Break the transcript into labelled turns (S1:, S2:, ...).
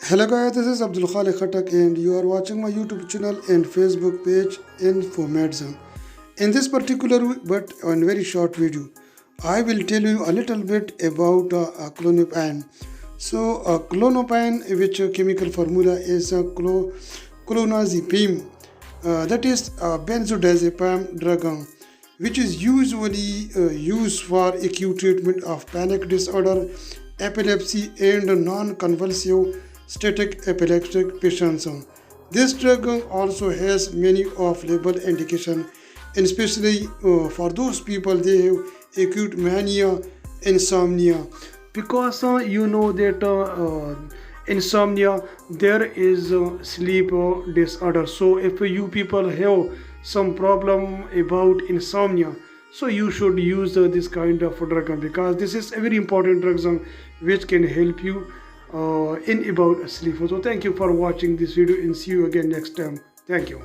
S1: Hello guys, this is Abdul Khaliq Khattak and you are watching my YouTube channel and Facebook page Infomedicine. In this particular but on very short video, I will tell you a little bit about clonopin. So clonopin, which chemical formula is clonazepam, that is a benzodiazepam drug, which is usually used for acute treatment of panic disorder, epilepsy, and non-convulsive static epileptic patients. This drug also has many off-label indication, and especially for those people they have acute mania, insomnia, because you know that insomnia there is sleep disorder. So if you people have some problem about insomnia, so you should use this kind of drug because this is a very important drug which can help you in about sleep. So thank you for watching this video and see you again next time. Thank you.